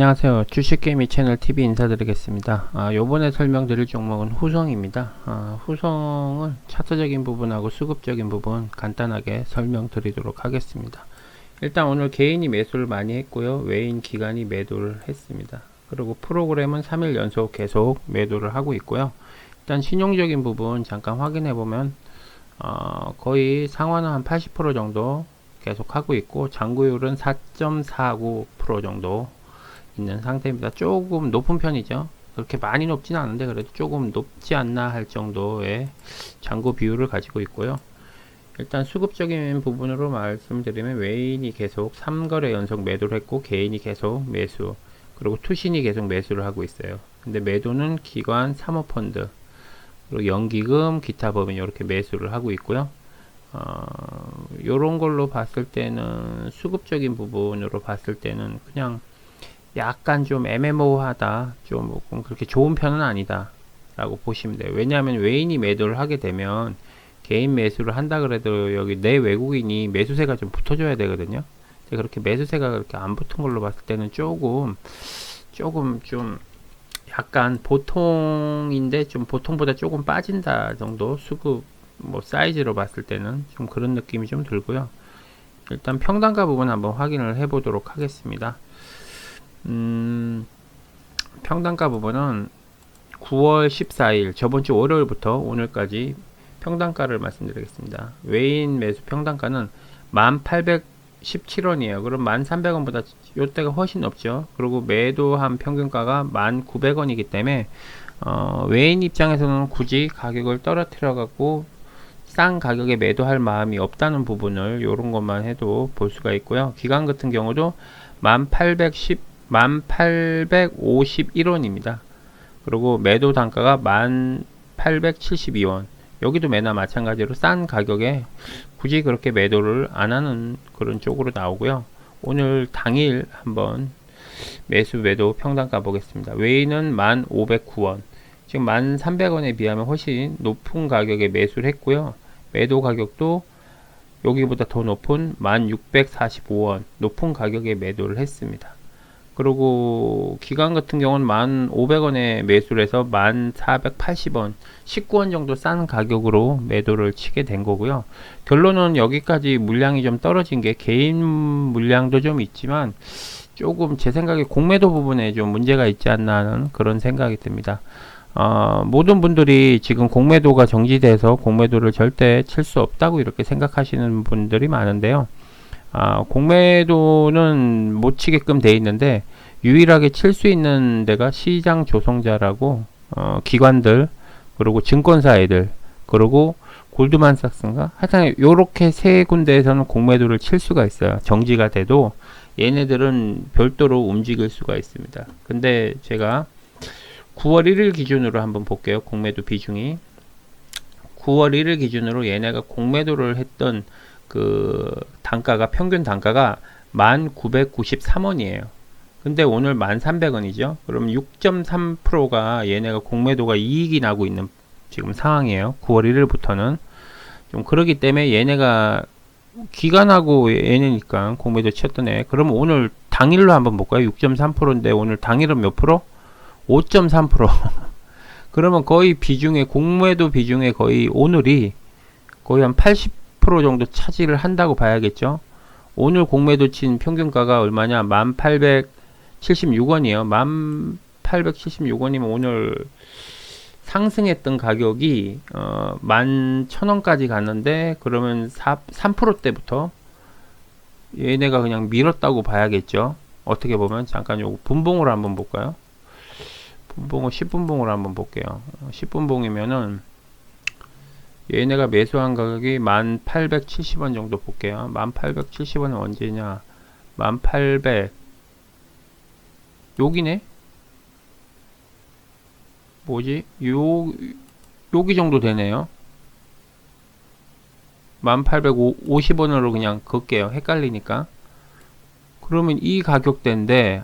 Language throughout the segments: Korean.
안녕하세요. 주식개미 채널 TV 인사드리겠습니다. 요번에 설명드릴 종목은 후성입니다. 후성을 차트적인 부분하고 수급적인 부분 간단하게 설명드리도록 하겠습니다. 일단 오늘 개인이 매수를 많이 했고요. 외인 기관이 매도를 했습니다. 그리고 프로그램은 3일 연속 계속 매도를 하고 있고요. 일단 신용적인 부분 잠깐 확인해 보면 거의 상환은 한 80% 정도 계속 하고 있고 잔고율은 4.49% 정도 있는 상태입니다. 조금 높은 편이죠. 그렇게 많이 높지는 않은데 그래도 조금 높지 않나 할 정도의 잔고 비율을 가지고 있고요. 일단 수급적인 부분으로 말씀드리면 외인이 계속 3거래 연속 매도를 했고 개인이 계속 매수, 그리고 투신이 계속 매수를 하고 있어요. 근데 매도는 기관, 사모펀드, 그리고 연기금, 기타 법인 이렇게 매수를 하고 있고요. 요런 걸로 봤을 때는 수급적인 부분으로 봤을 때는 그냥 약간 좀 애매모호하다, 좀 그렇게 좋은 편은 아니다 라고 보시면 돼요. 왜냐하면 외인이 매도를 하게 되면 개인 매수를 한다 그래도 여기 내 외국인이 매수세가 좀 붙어줘야 되거든요. 그렇게 매수세가 그렇게 안 붙은 걸로 봤을 때는 조금 좀 약간 보통인데 좀 보통보다 조금 빠진다 정도, 수급 뭐 사이즈로 봤을 때는 좀 그런 느낌이 좀 들고요. 일단 평단가 부분 한번 확인을 해 보도록 하겠습니다. 평단가 부분은 9월 14일 저번주 월요일부터 오늘까지 평단가를 말씀드리겠습니다. 외인 매수 평단가는 1817원이에요. 그럼 1300원보다 요때가 훨씬 높죠. 그리고 매도한 평균가가 1900원이기 때문에 외인 입장에서는 굳이 가격을 떨어뜨려 갖고 싼 가격에 매도할 마음이 없다는 부분을 요런 것만 해도 볼 수가 있고요. 기관 같은 경우도 1851원입니다. 그리고 매도 단가가 1872원. 여기도 매나 마찬가지로 싼 가격에 굳이 그렇게 매도를 안 하는 그런 쪽으로 나오고요. 오늘 당일 한번 매수 매도 평단가 보겠습니다. 외인은 1509원. 지금 1300원에 비하면 훨씬 높은 가격에 매수를 했고요. 매도 가격도 여기보다 더 높은 1645원 높은 가격에 매도를 했습니다. 그리고 기관 같은 경우는 1500원에 매수를 해서 1480원 19원 정도 싼 가격으로 매도를 치게 된 거고요. 결론은 여기까지 물량이 좀 떨어진 게 개인 물량도 좀 있지만 조금 제 생각에 공매도 부분에 좀 문제가 있지 않나 하는 그런 생각이 듭니다. 모든 분들이 지금 공매도가 정지돼서 공매도를 절대 칠 수 없다고 이렇게 생각하시는 분들이 많은데요. 공매도는 못 치게끔 돼 있는데 유일하게 칠 수 있는 데가 시장 조성자라고 기관들, 그리고 증권사 애들, 그리고 골드만삭스인가? 하여튼 요렇게 세 군데에서는 공매도를 칠 수가 있어요. 정지가 돼도 얘네들은 별도로 움직일 수가 있습니다. 근데 제가 9월 1일 기준으로 한번 볼게요. 공매도 비중이 9월 1일 기준으로 얘네가 공매도를 했던 그 단가가, 평균 단가가 1993원이에요. 근데 오늘 1300원이죠. 그럼 6.3%가 얘네가 공매도가 이익이 나고 있는 지금 상황이에요. 9월 1일부터는 좀 그러기 때문에 얘네가 기간하고 얘네니까 공매도 쳤던 애. 그럼 오늘 당일로 한번 볼까요? 6.3%인데 오늘 당일은 몇 프로? 5.3%. 그러면 거의 비중에, 공매도 비중에 거의 오늘이 거의 한 80% 정도 차지를 한다고 봐야겠죠. 오늘 공매도 친 평균가가 얼마냐? 1876원이에요. 1876원이면 오늘 상승했던 가격이 11,000원까지 갔는데, 그러면 3%대부터 얘네가 그냥 밀었다고 봐야겠죠. 어떻게 보면. 잠깐 요거 분봉으로 한번 볼까요? 분봉을 10분봉으로 한번 볼게요. 10분봉이면은 얘네가 매수한 가격이 1870원 정도 볼게요. 1870원은 언제냐? 1800 여기네? 뭐지? 여기 정도 되네요. 1850원으로 그냥 걷게요. 헷갈리니까. 그러면 이 가격대인데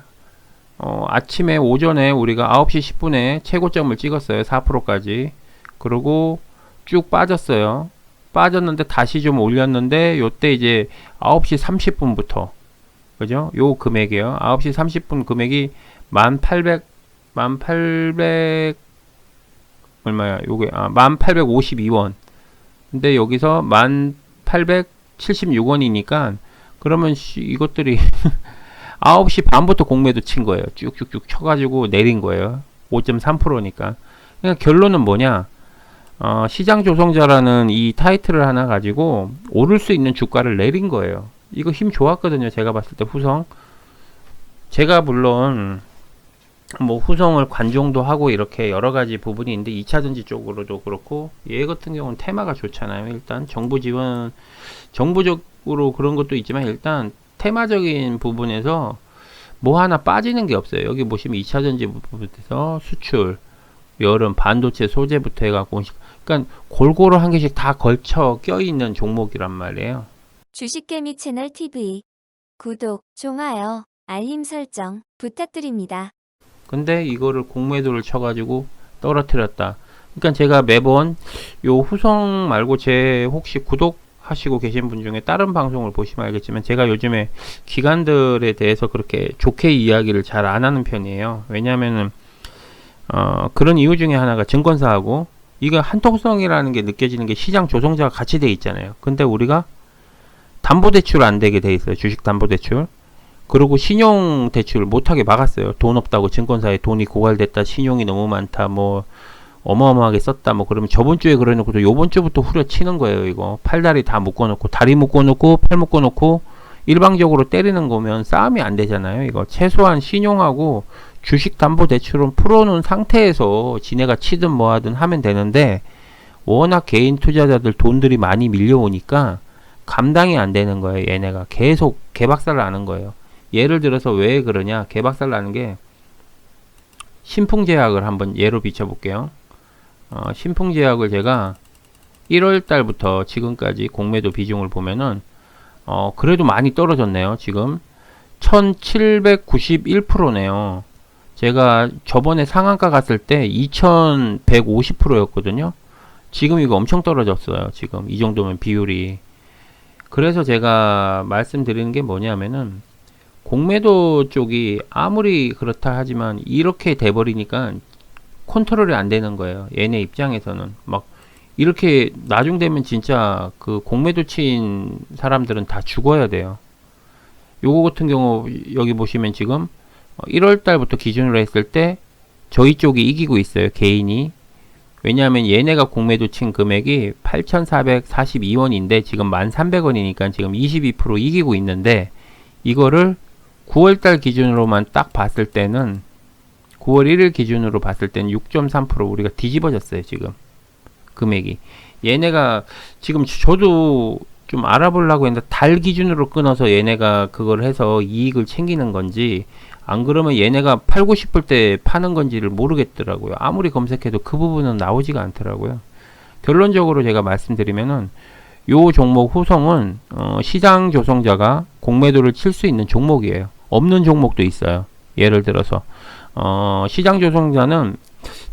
아침에 오전에 우리가 9시 10분에 최고점을 찍었어요. 4%까지. 그리고 쭉 빠졌어요. 빠졌는데 다시 좀 올렸는데 요때 이제 9시 30분부터 그죠? 요 금액이에요. 9시 30분 금액이 1800 얼마야? 요게 1852원. 근데 여기서 1876원이니까 그러면 이것들이 9시 반부터 공매도 친 거예요. 쭉쭉쭉 쳐가지고 내린 거예요. 5.3%니까. 그러니까 결론은 뭐냐? 시장 조성자라는 이 타이틀을 하나 가지고 오를 수 있는 주가를 내린 거예요. 이거 힘 좋았거든요. 제가 봤을 때 후성. 제가 물론 뭐 후성을 관종도 하고 이렇게 여러 가지 부분이 있는데 2차전지 쪽으로도 그렇고 얘 같은 경우는 테마가 좋잖아요. 일단 정부 지원, 정부적으로 그런 것도 있지만 일단 테마적인 부분에서 뭐 하나 빠지는 게 없어요. 여기 보시면 2차전지 부분에서 수출, 여름 반도체 소재부터 해갖고 그러니까 골고루 한 개씩 다 걸쳐 껴있는 종목이란 말이에요. 주식개미 채널 TV 구독, 좋아요, 알림 설정 부탁드립니다. 근데 이거를 공매도를 쳐가지고 떨어뜨렸다. 그러니까 제가 매번 요 후성 말고 제 혹시 구독하시고 계신 분 중에 다른 방송을 보시면 알겠지만 제가 요즘에 기관들에 대해서 그렇게 좋게 이야기를 잘 안 하는 편이에요. 왜냐면은 그런 이유 중에 하나가 증권사하고 이거 한통성이라는 게 느껴지는 게 시장 조성자가 같이 돼 있잖아요. 근데 우리가 담보대출 안 되게 돼 있어요. 주식 담보대출. 그리고 신용대출 못하게 막았어요. 돈 없다고 증권사에 돈이 고갈됐다. 신용이 너무 많다. 뭐 어마어마하게 썼다. 뭐 그러면 저번 주에 그래놓고도 요번 주부터 후려치는 거예요. 이거 팔다리 다 묶어놓고 다리 묶어놓고 팔 묶어놓고 일방적으로 때리는 거면 싸움이 안 되잖아요. 이거 최소한 신용하고 주식담보대출은 풀어놓은 상태에서 지네가 치든 뭐하든 하면 되는데 워낙 개인 투자자들 돈들이 많이 밀려오니까 감당이 안 되는 거예요. 얘네가 계속 개박살 나는 거예요. 예를 들어서 왜 그러냐? 개박살 나는 게 신풍제약을 한번 예로 비춰볼게요. 신풍제약을 제가 1월 달부터 지금까지 공매도 비중을 보면은 그래도 많이 떨어졌네요. 지금 1791%네요. 제가 저번에 상한가 갔을 때 2150%였거든요. 지금 이거 엄청 떨어졌어요. 지금 이 정도면 비율이. 그래서 제가 말씀드리는 게 뭐냐면은 공매도 쪽이 아무리 그렇다 하지만 이렇게 돼버리니까 컨트롤이 안 되는 거예요. 얘네 입장에서는 막 이렇게 나중 되면 진짜 그 공매도 친 사람들은 다 죽어야 돼요. 요거 같은 경우 여기 보시면 지금 1월 달부터 기준으로 했을 때 저희 쪽이 이기고 있어요. 개인이. 왜냐하면 얘네가 공매도 친 금액이 8,442원인데 지금 1,300원이니까 지금 22% 이기고 있는데 이거를 9월달 기준으로만 딱 봤을 때는 9월 1일 기준으로 봤을 때는 6.3% 우리가 뒤집어졌어요. 지금 금액이. 얘네가 지금 저도 좀 알아보려고 했는데 달 기준으로 끊어서 얘네가 그걸 해서 이익을 챙기는 건지 안 그러면 얘네가 팔고 싶을 때 파는 건지를 모르겠더라고요. 아무리 검색해도 그 부분은 나오지가 않더라고요. 결론적으로 제가 말씀드리면은 요 종목 후성은 시장 조성자가 공매도를 칠 수 있는 종목이에요. 없는 종목도 있어요. 예를 들어서 시장 조성자는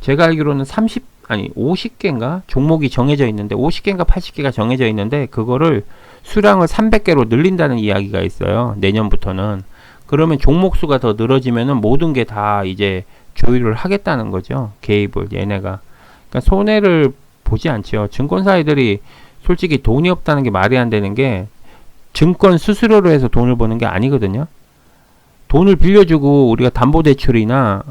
제가 알기로는 50개인가 종목이 정해져 있는데 50개인가 80개가 정해져 있는데 그거를 수량을 300개로 늘린다는 이야기가 있어요. 내년부터는. 그러면 종목 수가 더 늘어지면은 모든 게 다 이제 조율을 하겠다는 거죠. 개입을 얘네가. 그러니까 손해를 보지 않죠. 증권사 애들이 솔직히 돈이 없다는 게 말이 안 되는 게 증권 수수료로 해서 돈을 버는 게 아니거든요. 돈을 빌려주고 우리가 담보대출이나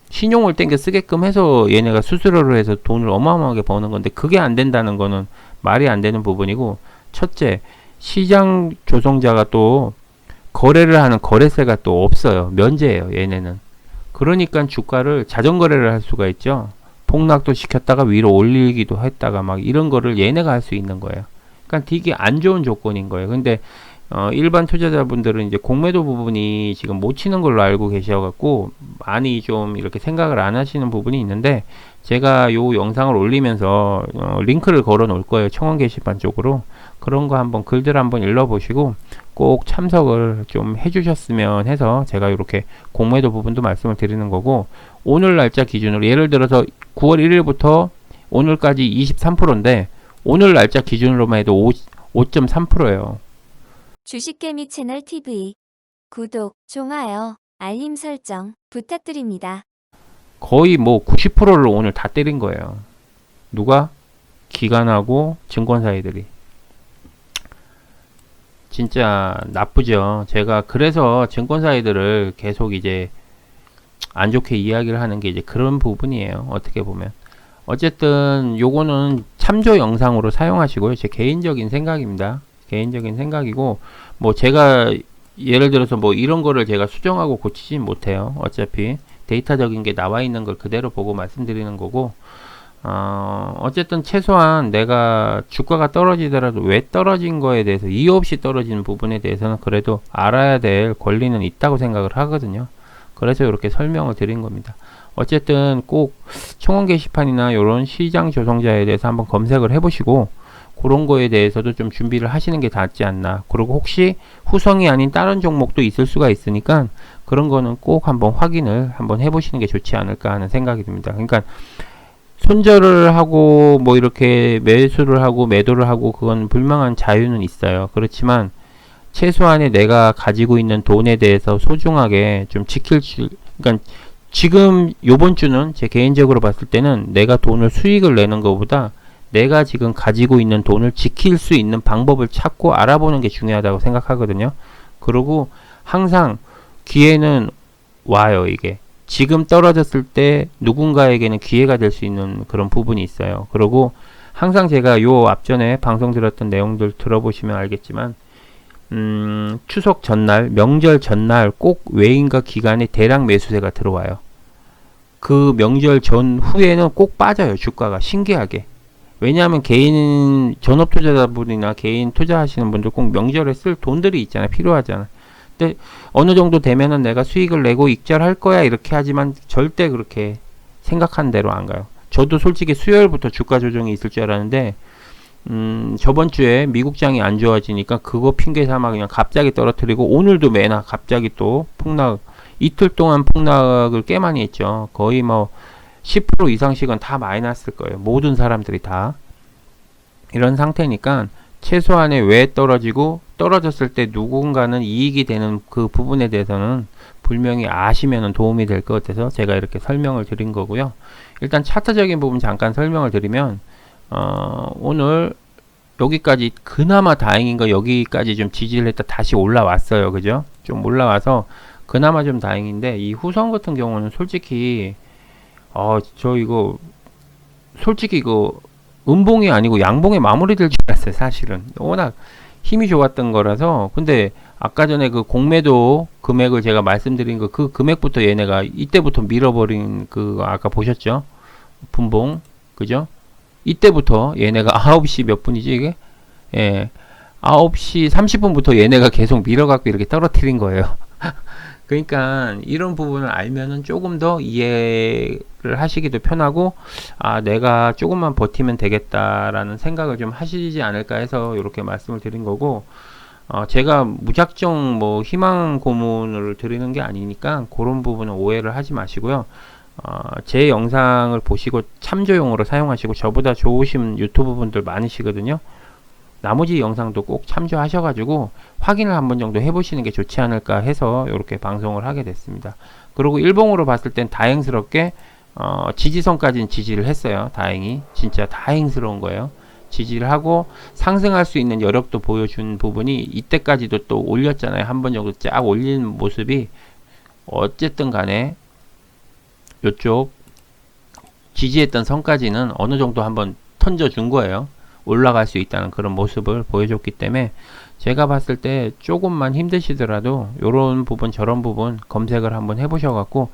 신용을 땡겨 쓰게끔 해서 얘네가 수수료로 해서 돈을 어마어마하게 버는 건데 그게 안 된다는 거는 말이 안 되는 부분이고 첫째 시장 조성자가 또 거래를 하는 거래세가 또 없어요. 면제예요. 얘네는. 그러니까 주가를 자전거래를 할 수가 있죠. 폭락도 시켰다가 위로 올리기도 했다가 막 이런 거를 얘네가 할 수 있는 거예요. 그러니까 되게 안 좋은 조건인 거예요. 근데 일반 투자자분들은 이제 공매도 부분이 지금 못 치는 걸로 알고 계셔갖고 많이 좀 이렇게 생각을 안 하시는 부분이 있는데 제가 요 영상을 올리면서 링크를 걸어 놓을 거예요. 청원 게시판 쪽으로. 그런 거 한번 글들 한번 읽어보시고 꼭 참석을 좀 해주셨으면 해서 제가 이렇게 공매도 부분도 말씀을 드리는 거고 오늘 날짜 기준으로 예를 들어서 9월 1일부터 오늘까지 23%인데 오늘 날짜 기준으로만 해도 5.3%예요. 주식개미 채널 TV 구독, 좋아요, 알림 설정 부탁드립니다. 거의 뭐 90%를 오늘 다 때린 거예요. 누가? 기관하고 증권사들이. 진짜 나쁘죠. 제가 그래서 증권사들을 계속 이제 안 좋게 이야기를 하는 게 이제 그런 부분이에요. 어떻게 보면. 어쨌든 요거는 참조 영상으로 사용하시고요. 제 개인적인 생각입니다. 개인적인 생각이고, 뭐 제가 예를 들어서 뭐 이런 거를 제가 수정하고 고치진 못해요. 어차피 데이터적인 게 나와 있는 걸 그대로 보고 말씀드리는 거고, 어쨌든 최소한 내가 주가가 떨어지더라도 왜 떨어진 거에 대해서 이유 없이 떨어지는 부분에 대해서는 그래도 알아야 될 권리는 있다고 생각을 하거든요. 그래서 이렇게 설명을 드린 겁니다. 어쨌든 꼭 청원 게시판이나 이런 시장 조성자에 대해서 한번 검색을 해보시고 그런 거에 대해서도 좀 준비를 하시는 게 낫지 않나. 그리고 혹시 후성이 아닌 다른 종목도 있을 수가 있으니까 그런 거는 꼭 한번 확인을 한번 해보시는 게 좋지 않을까 하는 생각이 듭니다. 그러니까 손절을 하고 뭐 이렇게 매수를 하고 매도를 하고 그건 불명한 자유는 있어요. 그렇지만 최소한의 내가 가지고 있는 돈에 대해서 소중하게 좀 지킬 줄, 그러니까 지금 요번 주는 제 개인적으로 봤을 때는 내가 돈을 수익을 내는 것보다 내가 지금 가지고 있는 돈을 지킬 수 있는 방법을 찾고 알아보는 게 중요하다고 생각하거든요. 그리고 항상 기회는 와요, 이게. 지금 떨어졌을 때 누군가에게는 기회가 될 수 있는 그런 부분이 있어요. 그리고 항상 제가 요 앞전에 방송 들었던 내용들 들어보시면 알겠지만 추석 전날, 명절 전날 꼭 외인과 기관에 대량 매수세가 들어와요. 그 명절 전후에는 꼭 빠져요. 주가가 신기하게. 왜냐하면 개인 전업 투자자분이나 개인 투자하시는 분들 꼭 명절에 쓸 돈들이 있잖아요. 필요하잖아요. 근데 어느 정도 되면은 내가 수익을 내고 익절할 거야 이렇게 하지만 절대 그렇게 생각한 대로 안 가요. 저도 솔직히 수요일부터 주가 조정이 있을 줄 알았는데 저번 주에 미국장이 안 좋아지니까 그거 핑계 삼아 그냥 갑자기 떨어뜨리고 오늘도 매나 갑자기 또 폭락, 이틀 동안 폭락을 꽤 많이 했죠. 거의 뭐 10% 이상씩은 다 마이너스일 거예요. 모든 사람들이 다. 이런 상태니까 최소한의 왜 떨어지고 떨어졌을 때 누군가는 이익이 되는 그 부분에 대해서는 분명히 아시면 도움이 될 것 같아서 제가 이렇게 설명을 드린 거고요. 일단 차트적인 부분 잠깐 설명을 드리면 오늘 여기까지 그나마 다행인 거 여기까지 좀 지지를 했다 다시 올라왔어요. 그죠? 좀 올라와서 그나마 좀 다행인데 이 후성 같은 경우는 솔직히 저 이거 솔직히 이거 음봉이 아니고 양봉에 마무리될 줄 알았어요. 사실은 워낙 힘이 좋았던 거라서. 근데 아까 전에 그 공매도 금액을 제가 말씀드린 거 그 금액부터 얘네가 이때부터 밀어버린 그 아까 보셨죠? 분봉 그죠? 이때부터 얘네가 9시 몇 분이지 이게? 예. 9시 30분부터 얘네가 계속 밀어갖고 이렇게 떨어뜨린 거예요. 그러니까 이런 부분을 알면은 조금 더 이해를 하시기도 편하고 내가 조금만 버티면 되겠다라는 생각을 좀 하시지 않을까 해서 이렇게 말씀을 드린 거고 제가 무작정 뭐 희망 고문을 드리는 게 아니니까 그런 부분은 오해를 하지 마시고요. 제 영상을 보시고 참조용으로 사용하시고 저보다 좋으신 유튜브 분들 많으시거든요. 나머지 영상도 꼭 참조하셔가지고 확인을 한번 정도 해보시는 게 좋지 않을까 해서 이렇게 방송을 하게 됐습니다. 그리고 일봉으로 봤을 땐 다행스럽게 지지선까지는 지지를 했어요. 다행히 진짜 다행스러운 거예요. 지지를 하고 상승할 수 있는 여력도 보여준 부분이 이때까지도 또 올렸잖아요. 한 번 정도 쫙 올린 모습이 어쨌든 간에 이쪽 지지했던 선까지는 어느 정도 한번 던져준 거예요. 올라갈 수 있다는 그런 모습을 보여줬기 때문에 제가 봤을 때 조금만 힘드시더라도 요런 부분 저런 부분 검색을 한번 해보셔갖고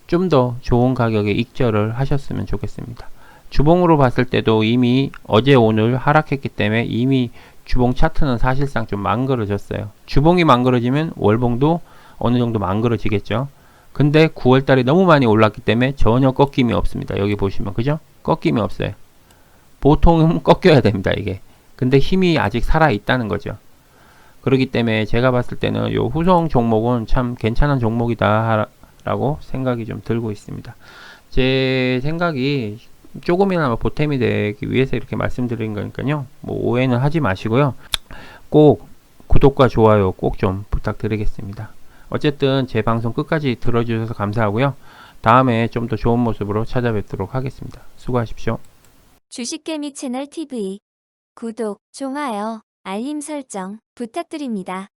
좀 더 좋은 가격에 익절을 하셨으면 좋겠습니다. 주봉으로 봤을 때도 이미 어제 오늘 하락했기 때문에 이미 주봉 차트는 사실상 좀 망그러졌어요. 주봉이 망그러지면 월봉도 어느 정도 망그러지겠죠. 근데 9월달에 너무 많이 올랐기 때문에 전혀 꺾임이 없습니다. 여기 보시면 그죠? 꺾임이 없어요. 보통은 꺾여야 됩니다, 이게. 근데 힘이 아직 살아 있다는 거죠. 그렇기 때문에 제가 봤을 때는 요 후성 종목은 참 괜찮은 종목이다 라고 생각이 좀 들고 있습니다. 제 생각이 조금이나마 보탬이 되기 위해서 이렇게 말씀드린 거니까요. 뭐 오해는 하지 마시고요. 꼭 구독과 좋아요 꼭 좀 부탁드리겠습니다. 어쨌든 제 방송 끝까지 들어주셔서 감사하고요. 다음에 좀 더 좋은 모습으로 찾아뵙도록 하겠습니다. 수고하십시오. 주식개미 채널 TV 구독, 좋아요, 알림 설정 부탁드립니다.